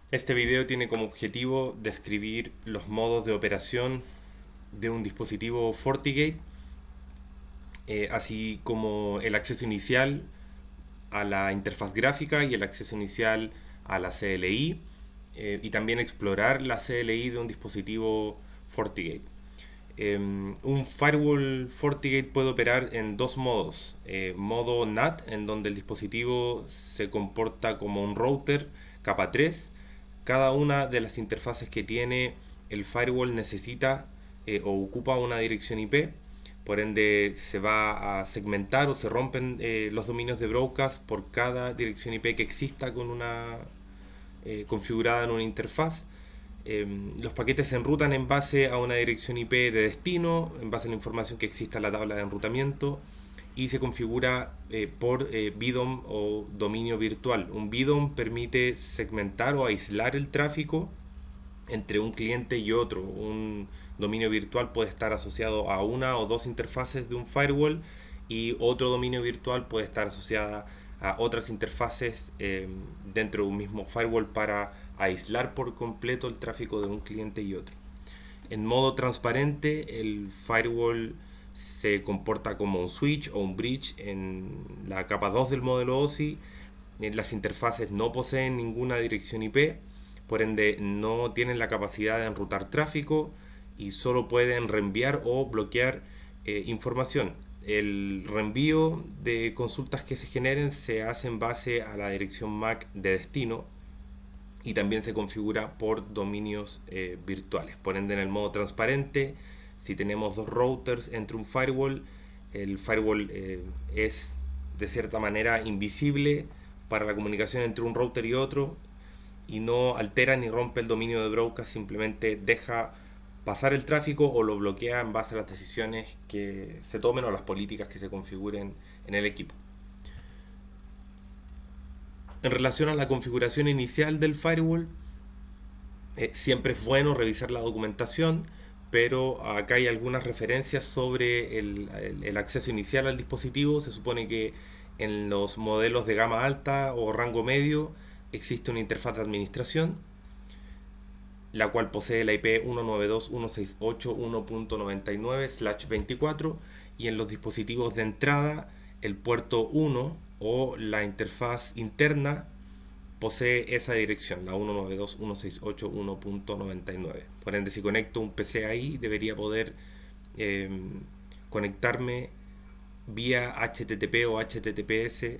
Este video tiene como objetivo describir los modos de operación de un dispositivo FortiGate, así como el acceso inicial a la interfaz gráfica y el acceso inicial a la CLI, y también explorar la CLI de un dispositivo FortiGate. Un firewall FortiGate puede operar en dos modos. Modo NAT, en donde el dispositivo se comporta como un router capa 3. Cada una de las interfaces que tiene el firewall necesita o ocupa una dirección IP. Por ende, se va a segmentar o se rompen los dominios de broadcast por cada dirección IP que exista con una configurada en una interfaz. Los paquetes se enrutan en base a una dirección IP de destino, en base a la información que exista en la tabla de enrutamiento, y se configura por BDOM o dominio virtual. Un BDOM permite segmentar o aislar el tráfico entre un cliente y otro. Un dominio virtual puede estar asociado a una o dos interfaces de un firewall, y otro dominio virtual puede estar asociada a otras interfaces dentro de un mismo firewall para aislar por completo el tráfico de un cliente y otro. En modo transparente, el firewall se comporta como un switch o un bridge en la capa 2 del modelo OSI. Las interfaces no poseen ninguna dirección IP, por ende no tienen la capacidad de enrutar tráfico y solo pueden reenviar o bloquear información. El reenvío de consultas que se generen se hace en base a la dirección MAC de destino, y también se configura por dominios virtuales. Por ende, en el modo transparente, si tenemos dos routers entre un firewall, el firewall es de cierta manera invisible para la comunicación entre un router y otro, y no altera ni rompe el dominio de broadcast, simplemente deja pasar el tráfico o lo bloquea en base a las decisiones que se tomen o las políticas que se configuren en el equipo. En relación a la configuración inicial del firewall, siempre es bueno revisar la documentación, pero acá hay algunas referencias sobre el acceso inicial al dispositivo. Se supone que en los modelos de gama alta o rango medio existe una interfaz de administración, la cual posee la IP 192.168.1.99/24, y en los dispositivos de entrada el puerto 1 o la interfaz interna posee esa dirección, la 192.168.1.99. Por ende, si conecto un PC ahí, debería poder eh, conectarme vía HTTP o HTTPS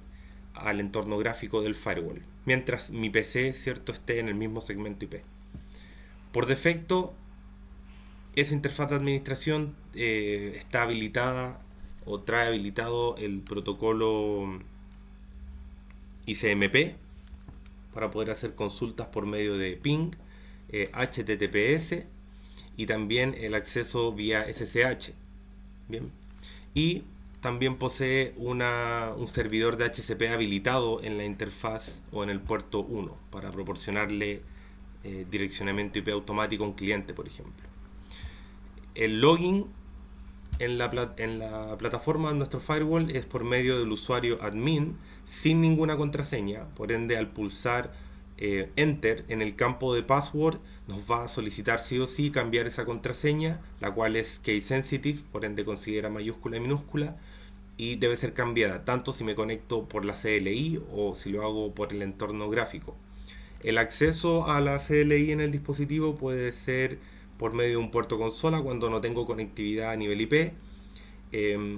al entorno gráfico del firewall, mientras mi PC, cierto, esté en el mismo segmento IP. Por defecto, esa interfaz de administración está habilitada o trae habilitado el protocolo ICMP para poder hacer consultas por medio de ping, HTTPS, y también el acceso vía SSH. Bien. Y también posee un servidor de HCP habilitado en la interfaz o en el puerto 1 para proporcionarle direccionamiento IP automático a un cliente, por ejemplo. El login en la plataforma de nuestro firewall es por medio del usuario admin sin ninguna contraseña. Por ende, al pulsar enter en el campo de password, nos va a solicitar sí o sí cambiar esa contraseña, la cual es case sensitive, por ende considera mayúscula y minúscula, y debe ser cambiada tanto si me conecto por la CLI o si lo hago por el entorno gráfico. El acceso a la CLI en el dispositivo puede ser por medio de un puerto consola cuando no tengo conectividad a nivel IP,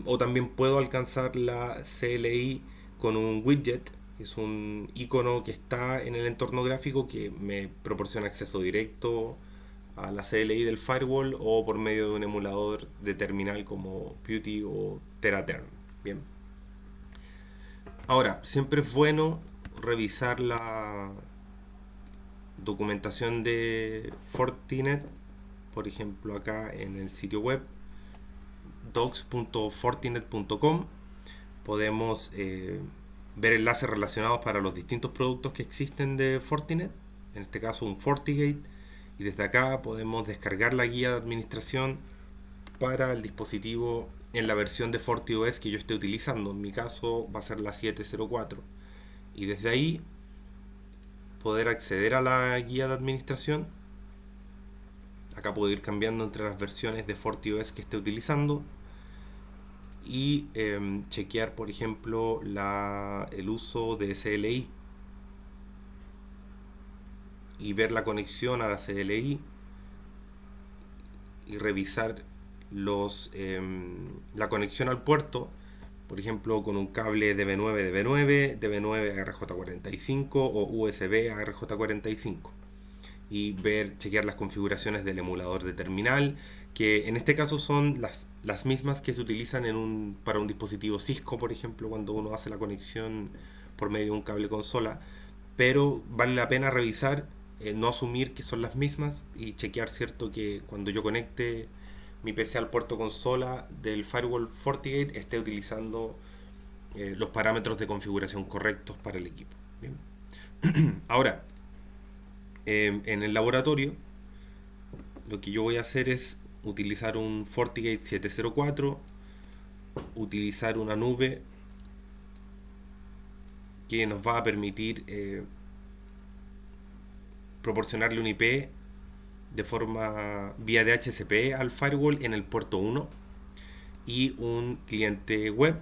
o también puedo alcanzar la CLI con un widget, que es un icono que está en el entorno gráfico que me proporciona acceso directo a la CLI del firewall, o por medio de un emulador de terminal como PuTTY o TeraTerm. Bien. Ahora, siempre es bueno revisar la documentación de Fortinet. Por ejemplo, acá en el sitio web docs.fortinet.com podemos ver enlaces relacionados para los distintos productos que existen de Fortinet, en este caso un FortiGate, y desde acá podemos descargar la guía de administración para el dispositivo en la versión de FortiOS que yo esté utilizando. En mi caso va a ser la 704, y desde ahí poder acceder a la guía de administración. Acá puedo ir cambiando entre las versiones de FortiOS que esté utilizando y chequear, por ejemplo, el uso de CLI y ver la conexión a la CLI y revisar la conexión al puerto, por ejemplo, con un cable DB9 DB9, DB9 a RJ45 o USB a RJ45, y chequear las configuraciones del emulador de terminal, que en este caso son las mismas que se utilizan para un dispositivo Cisco, por ejemplo, cuando uno hace la conexión por medio de un cable consola, pero vale la pena revisar, no asumir que son las mismas y chequear, cierto, que cuando yo conecte mi PC al puerto consola del firewall FortiGate esté utilizando los parámetros de configuración correctos para el equipo. Bien. Ahora, en el laboratorio, lo que yo voy a hacer es utilizar un FortiGate 704, utilizar una nube que nos va a permitir proporcionarle un IP de forma vía DHCP al firewall en el puerto 1 y un cliente web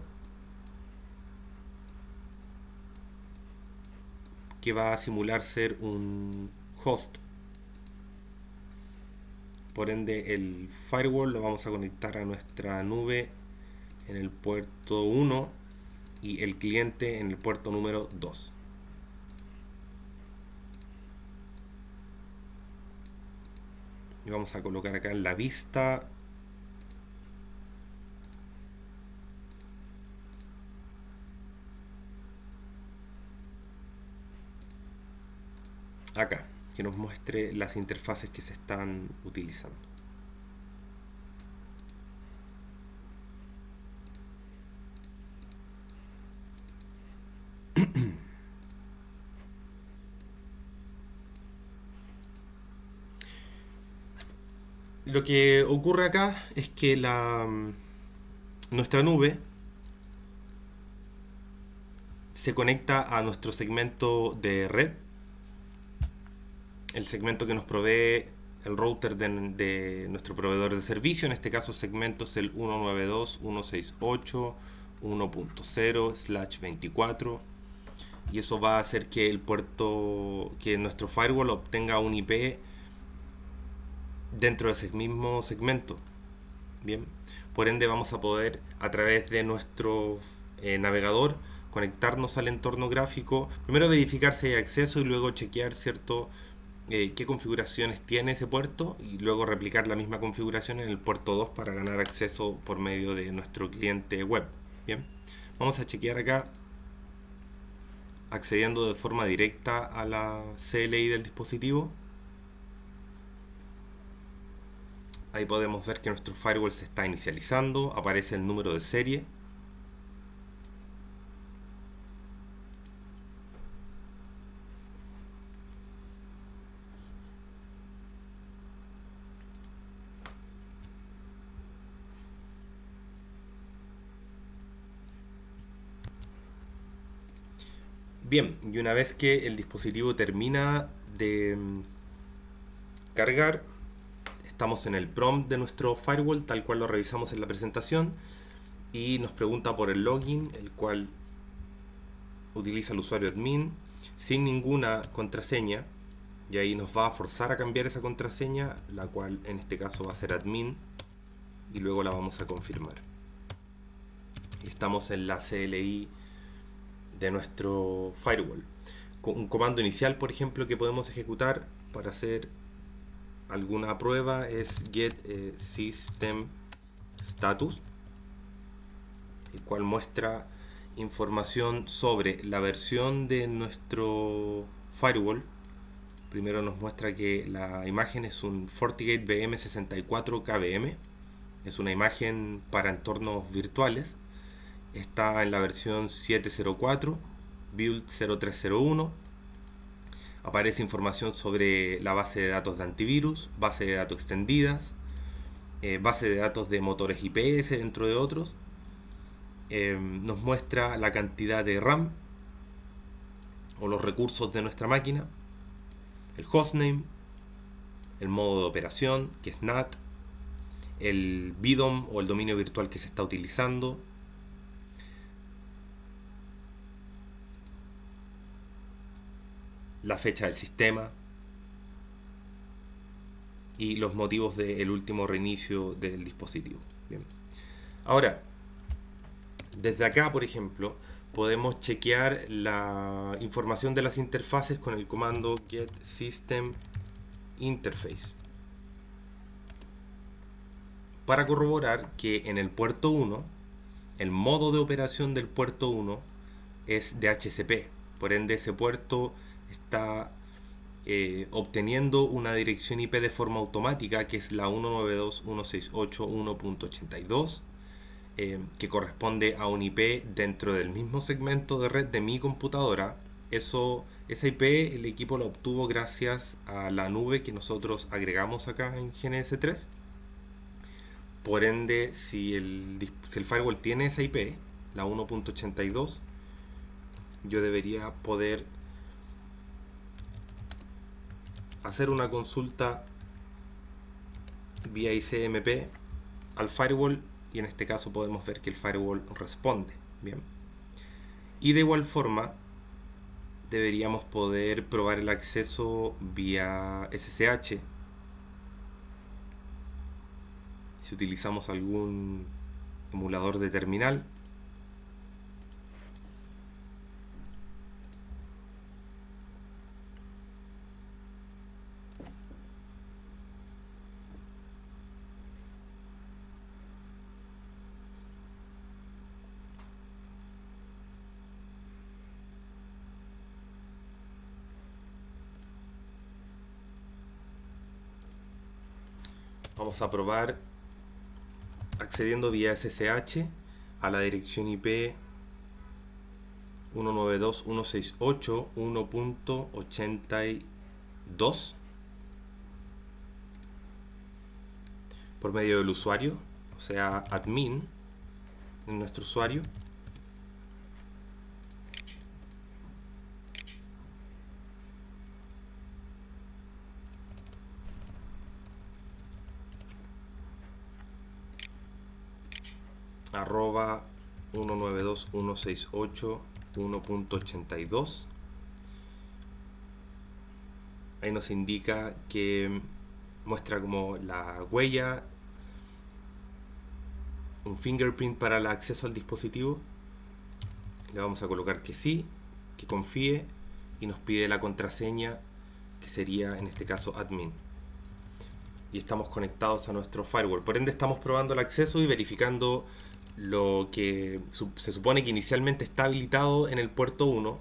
que va a simular ser un host. Por ende, el firewall lo vamos a conectar a nuestra nube en el puerto 1 y el cliente en el puerto número 2. Y vamos a colocar acá en la vista acá, que nos muestre las interfaces que se están utilizando. Lo que ocurre acá es que nuestra nube se conecta a nuestro segmento de red, el segmento que nos provee el router de nuestro proveedor de servicio. En este caso, el segmento es el 192.168.1.0/24, y eso va a hacer que nuestro firewall obtenga un IP dentro de ese mismo segmento. Bien, por ende vamos a poder, a través de nuestro navegador, conectarnos al entorno gráfico, primero verificar si hay acceso y luego chequear, cierto, qué configuraciones tiene ese puerto, y luego replicar la misma configuración en el puerto 2 para ganar acceso por medio de nuestro cliente web. Bien, vamos a chequear acá accediendo de forma directa a la CLI del dispositivo. Ahí podemos ver que nuestro firewall se está inicializando, aparece el número de serie. Bien, y una vez que el dispositivo termina de cargar, estamos en el prompt de nuestro firewall, tal cual lo revisamos en la presentación, y nos pregunta por el login, el cual utiliza el usuario admin sin ninguna contraseña, y ahí nos va a forzar a cambiar esa contraseña, la cual en este caso va a ser admin, y luego la vamos a confirmar. Y estamos en la CLI de nuestro firewall. Un comando inicial, por ejemplo, que podemos ejecutar para hacer alguna prueba es get system status, el cual muestra información sobre la versión de nuestro firewall. Primero nos muestra que la imagen es un FortiGate BM64 KVM, es una imagen para entornos virtuales, está en la versión 704, build 0301. Aparece información sobre la base de datos de antivirus, base de datos extendidas, base de datos de motores IPS, dentro de otros. Nos muestra la cantidad de RAM o los recursos de nuestra máquina. el hostname, el modo de operación, que es NAT, el BDOM o el dominio virtual que se está utilizando, la fecha del sistema y los motivos del último reinicio del dispositivo. Bien. Ahora, desde acá, por ejemplo, podemos chequear la información de las interfaces con el comando get system interface para corroborar que en el puerto 1 el modo de operación del puerto 1 es DHCP. Por ende, ese puerto está obteniendo una dirección IP de forma automática, que es la 192.168.1.82, que corresponde a un IP dentro del mismo segmento de red de mi computadora. Esa IP el equipo la obtuvo gracias a la nube que nosotros agregamos acá en GNS3. Por ende, si el firewall tiene esa IP, la 1.82, yo debería poder hacer una consulta vía ICMP al firewall, y en este caso podemos ver que el firewall responde. Bien. Y de igual forma deberíamos poder probar el acceso vía SSH si utilizamos algún emulador de terminal. Vamos a probar accediendo vía SSH a la dirección IP 192.168.1.82 por medio del usuario, o sea, admin en nuestro usuario. arroba 192.168.1.82. Ahí nos indica que muestra como la huella, un fingerprint para el acceso al dispositivo. Le vamos a colocar que sí, que confíe, y nos pide la contraseña, que sería en este caso admin. Y estamos conectados a nuestro firewall. Por ende, estamos probando el acceso y verificando lo que se supone que inicialmente está habilitado en el puerto 1.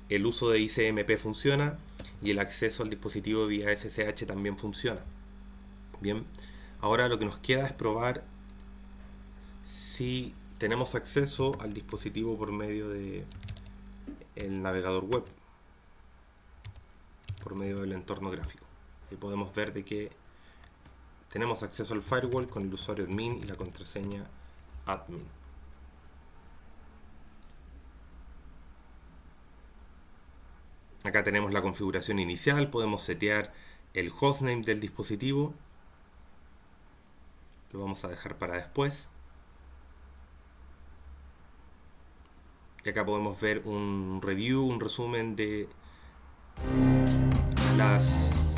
El uso de ICMP funciona y el acceso al dispositivo vía SSH también funciona. Bien, ahora lo que nos queda es probar si tenemos acceso al dispositivo por medio de el navegador web, por medio del entorno gráfico. Y podemos ver de que tenemos acceso al firewall con el usuario admin y la contraseña admin. Acá tenemos la configuración inicial, podemos setear el hostname del dispositivo, lo vamos a dejar para después. Y acá podemos ver un review, un resumen de las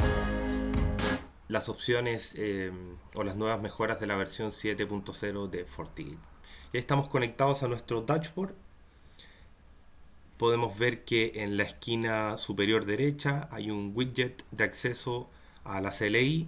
opciones o las nuevas mejoras de la versión 7.0 de FortiGate. Ya estamos conectados a nuestro dashboard. Podemos ver que en la esquina superior derecha hay un widget de acceso a la CLI.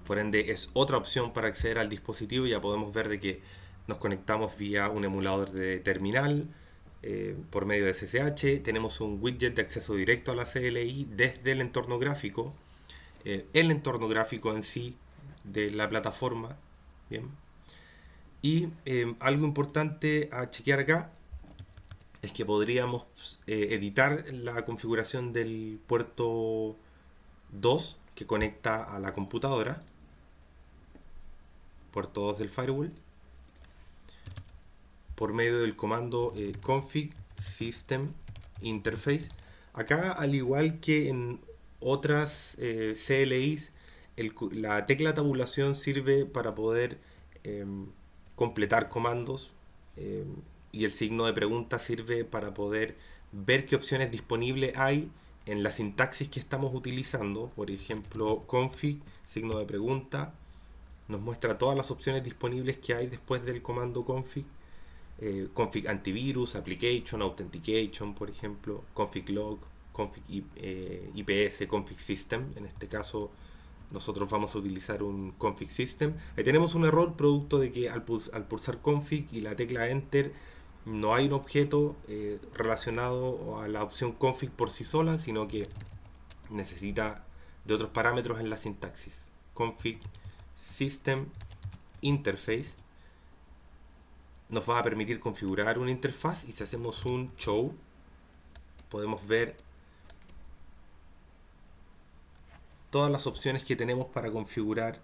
Por ende es otra opción para acceder al dispositivo. Ya podemos ver de que nos conectamos vía un emulador de terminal por medio de SSH. Tenemos un widget de acceso directo a la CLI desde el entorno gráfico. El entorno gráfico en sí de la plataforma. Bien. Y algo importante a chequear acá es que podríamos editar la configuración del puerto 2 que conecta a la computadora. puerto 2 del firewall, por medio del comando config system interface. Acá, al igual que en otras CLIs, la tecla tabulación sirve para poder completar comandos, y el signo de pregunta sirve para poder ver qué opciones disponibles hay en la sintaxis que estamos utilizando. Por ejemplo, config, signo de pregunta, nos muestra todas las opciones disponibles que hay después del comando config. Config antivirus, application, authentication, por ejemplo, config log, config IPS, config system. En este caso nosotros vamos a utilizar un config system. Ahí tenemos un error producto de que al pulsar config y la tecla enter no hay un objeto relacionado a la opción config por sí sola, sino que necesita de otros parámetros en la sintaxis. Config system interface nos va a permitir configurar una interfaz, y si hacemos un show podemos ver todas las opciones que tenemos para configurar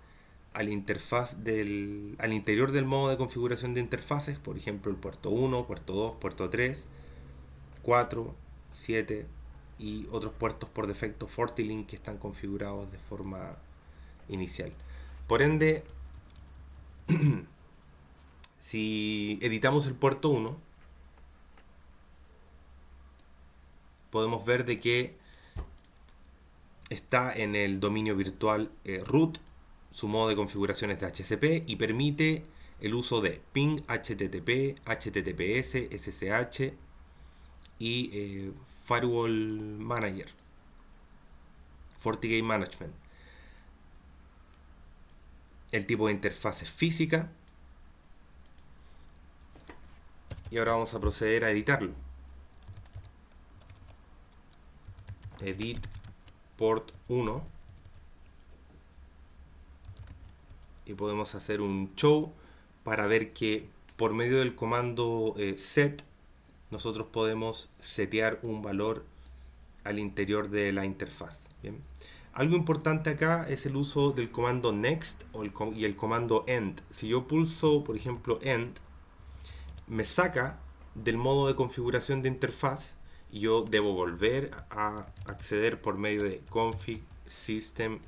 a la interfaz al interior del modo de configuración de interfaces. Por ejemplo, el puerto 1, puerto 2, puerto 3, 4, 7 y otros puertos por defecto FortiLink que están configurados de forma inicial. Por ende, si editamos el puerto 1, podemos ver de que está en el dominio virtual root. Su modo de configuración es de HCP y permite el uso de ping, HTTP, HTTPS, SSH y Firewall Manager, FortiGate Management. El tipo de interfaz es física. Y ahora vamos a proceder a editarlo. Edit port 1. Y podemos hacer un show para ver que por medio del comando set nosotros podemos setear un valor al interior de la interfaz. Bien. Algo importante acá es el uso del comando next y el comando end. Si yo pulso, por ejemplo, end, me saca del modo de configuración de interfaz y yo debo volver a acceder por medio de config system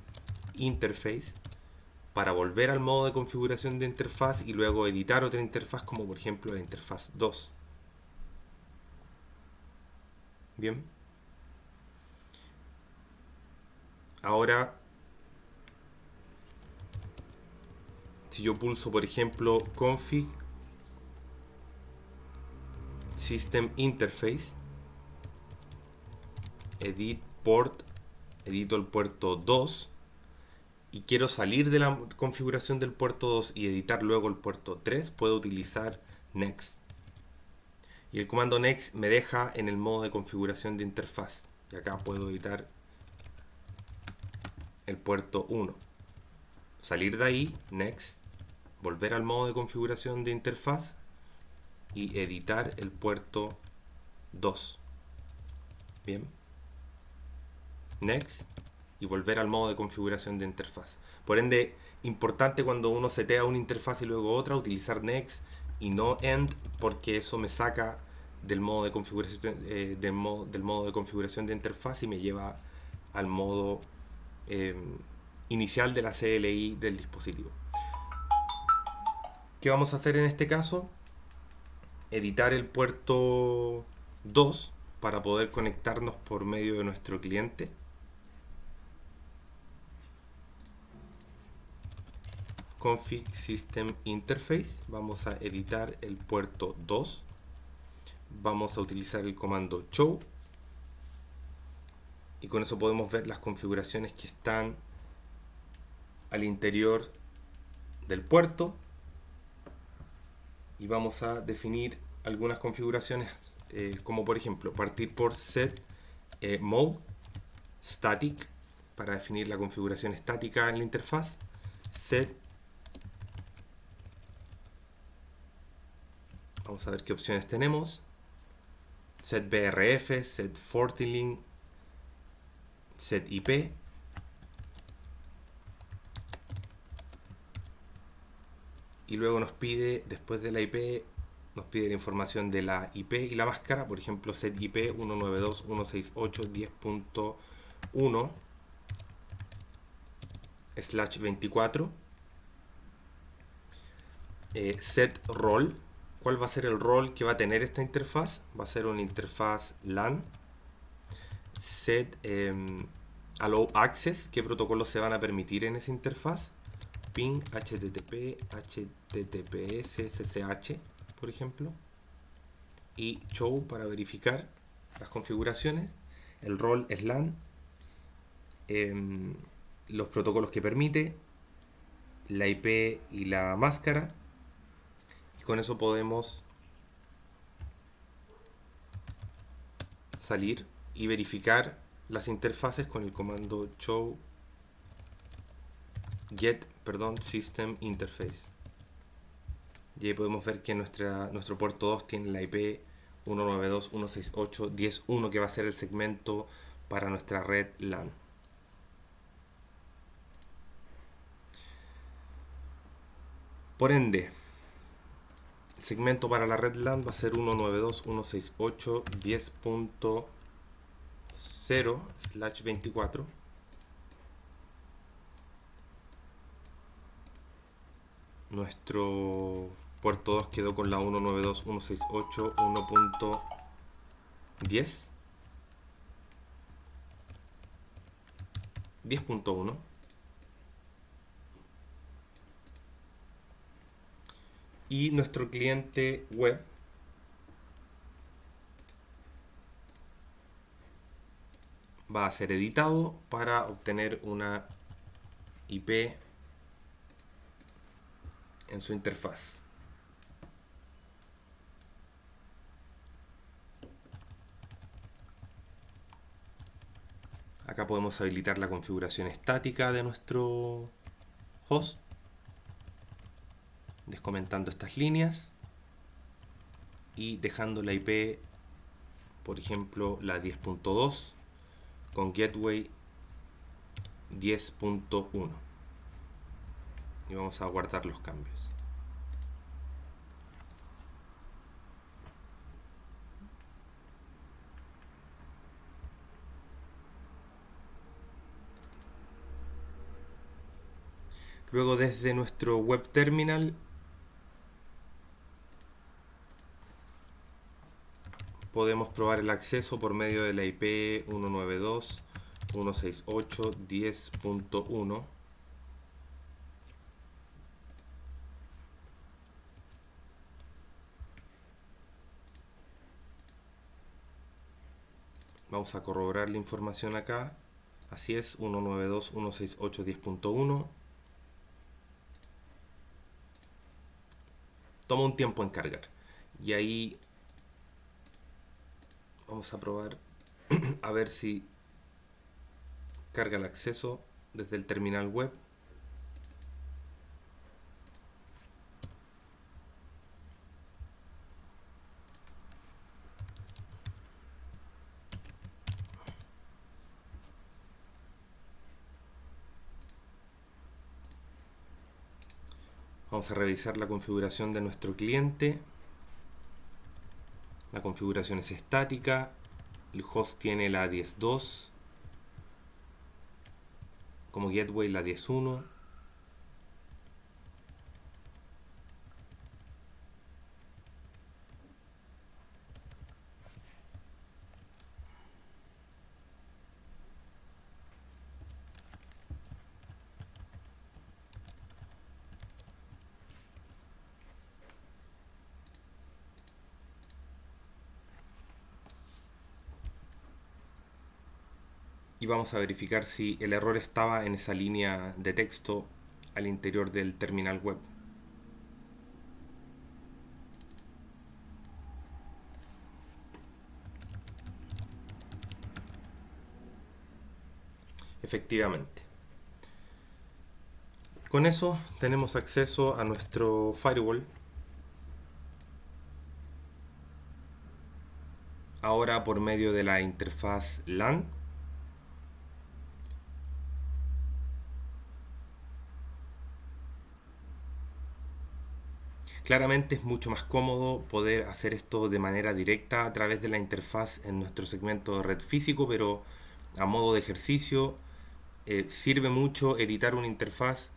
interface para volver al modo de configuración de interfaz y luego editar otra interfaz, como por ejemplo la interfaz 2. Bien. Ahora, si yo pulso por ejemplo config system interface, edit port, edito el puerto 2 y quiero salir de la configuración del puerto 2 y editar luego el puerto 3, puedo utilizar next. Y el comando next me deja en el modo de configuración de interfaz. Y acá puedo editar el puerto 1. Salir de ahí, next, volver al modo de configuración de interfaz y editar el puerto 2. Bien. Next y volver al modo de configuración de interfaz. Por ende, importante cuando uno setea una interfaz y luego otra, utilizar next y no end, porque eso me saca del modo de configuración del modo de configuración de interfaz y me lleva al modo inicial de la CLI del dispositivo. ¿Qué vamos a hacer en este caso? Editar el puerto 2 para poder conectarnos por medio de nuestro cliente. Config System Interface, vamos a editar el puerto 2, vamos a utilizar el comando show y con eso podemos ver las configuraciones que están al interior del puerto, y vamos a definir algunas configuraciones como por ejemplo partir por set mode static para definir la configuración estática en la interfaz, set, vamos a ver qué opciones tenemos, set BRF, set FortiLink, set IP, y luego nos pide, después de la IP, nos pide la información de la IP y la máscara, por ejemplo, set IP 192.168.10.1/24. Set role. ¿Cuál va a ser el rol que va a tener esta interfaz? Va a ser una interfaz LAN. Set allow access. ¿Qué protocolos se van a permitir en esa interfaz? Ping, HTTP, HTTPS, SSH, por ejemplo. Y show para verificar las configuraciones. El rol es LAN. Los protocolos que permite. La IP y la máscara. Y con eso podemos salir y verificar las interfaces con el comando show system interface. Y ahí podemos ver que nuestro puerto 2 tiene la IP 192.168.10.1, que va a ser el segmento para nuestra red LAN. Por ende, el segmento para la red LAN va a ser 192.168.10.0/24. Nuestro puerto 2 quedó con la 192.168.1.10. 10.1. Y nuestro cliente web va a ser editado para obtener una IP en su interfaz. Acá podemos habilitar la configuración estática de nuestro host, descomentando estas líneas y dejando la IP, por ejemplo, la 10.2 con gateway 10.1. Y vamos a guardar los cambios. Luego, desde nuestro web terminal podemos probar el acceso por medio de la IP 192.168.10.1. Vamos a corroborar la información acá. Así es, 192.168.10.1. Toma un tiempo en cargar. Y ahí vamos a probar a ver si carga el acceso desde el terminal web. Vamos a revisar la configuración de nuestro cliente. La configuración es estática. El host tiene la 10.2. Como gateway la 10.1. Y vamos a verificar si el error estaba en esa línea de texto al interior del terminal web. Efectivamente. Con eso tenemos acceso a nuestro firewall. Ahora por medio de la interfaz LAN. Claramente es mucho más cómodo poder hacer esto de manera directa a través de la interfaz en nuestro segmento de red físico, pero a modo de ejercicio sirve mucho editar una interfaz,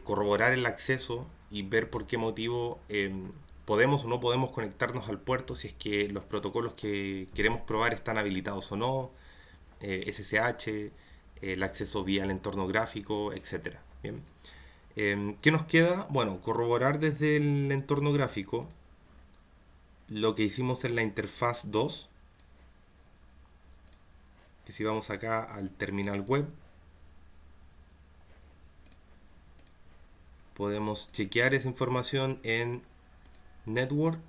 corroborar el acceso y ver por qué motivo podemos o no podemos conectarnos al puerto, si es que los protocolos que queremos probar están habilitados o no, SSH, el acceso vía el entorno gráfico, etcétera. Bien. ¿Qué nos queda? Bueno, corroborar desde el entorno gráfico lo que hicimos en la interfaz 2, que si vamos acá al terminal web, podemos chequear esa información en Network,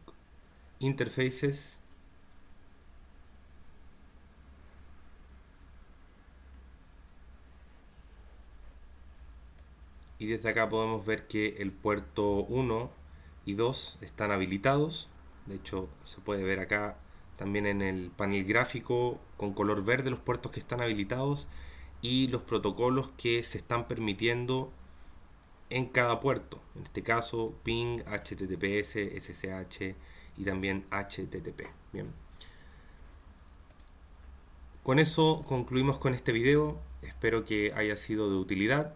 Interfaces, y desde acá podemos ver que el puerto 1 y 2 están habilitados. De hecho, se puede ver acá también en el panel gráfico con color verde los puertos que están habilitados y los protocolos que se están permitiendo en cada puerto. En este caso, ping, HTTPS, SSH y también HTTP. Bien. Con eso concluimos con este video. Espero que haya sido de utilidad.